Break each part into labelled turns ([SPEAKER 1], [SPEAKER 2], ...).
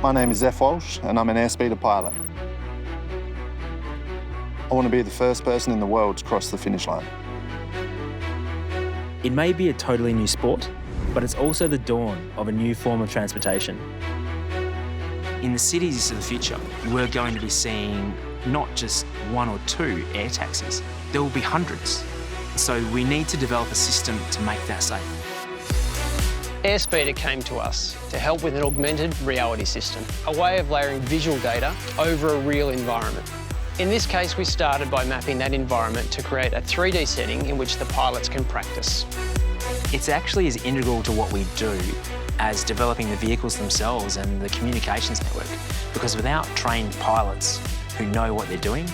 [SPEAKER 1] My name is Zeph Walsh and I'm an Airspeeder pilot. I want to be the first person in the world to cross the finish line.
[SPEAKER 2] It may be a totally new sport, but it's also the dawn of a new form of transportation.
[SPEAKER 3] In the cities of the future, we're going to be seeing not just one or two air taxis, there will be hundreds. So we need to develop a system to make that safe.
[SPEAKER 4] Airspeeder came to us to help with an augmented reality system, a way of layering visual data over a real environment. In this case, we started by mapping that environment to create a 3D setting in which the pilots can practice.
[SPEAKER 3] It's actually as integral to what we do as developing the vehicles themselves and the communications network, because without trained pilots who know what they're doing,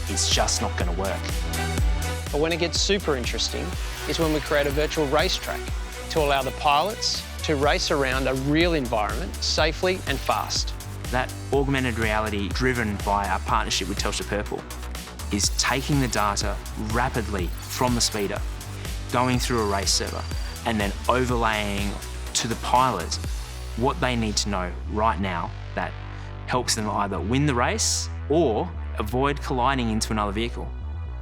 [SPEAKER 3] it's just not going to work.
[SPEAKER 4] But when it gets super interesting is when we create a virtual racetrack to allow the pilots to race around a real environment safely and fast.
[SPEAKER 3] That augmented reality, driven by our partnership with Telstra Purple, is taking the data rapidly from the speeder, going through a race server, and then overlaying to the pilot what they need to know right now that helps them either win the race or avoid colliding into another vehicle.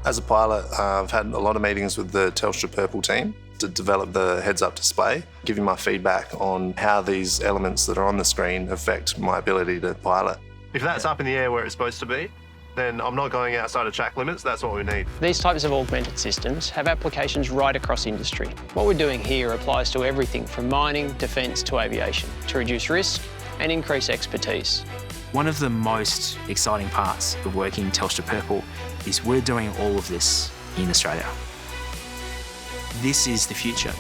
[SPEAKER 1] As a pilot, I've had a lot of meetings with the Telstra Purple team to develop the heads-up display, giving my feedback on how these elements that are on the screen affect my ability to pilot.
[SPEAKER 5] If that's up in the air where it's supposed to be, then I'm not going outside of track limits. That's what we need.
[SPEAKER 4] These types of augmented systems have applications right across industry. What we're doing here applies to everything from mining, defence to aviation, to reduce risk and increase expertise.
[SPEAKER 3] One of the most exciting parts of working Telstra Purple is we're doing all of this in Australia. This is the future.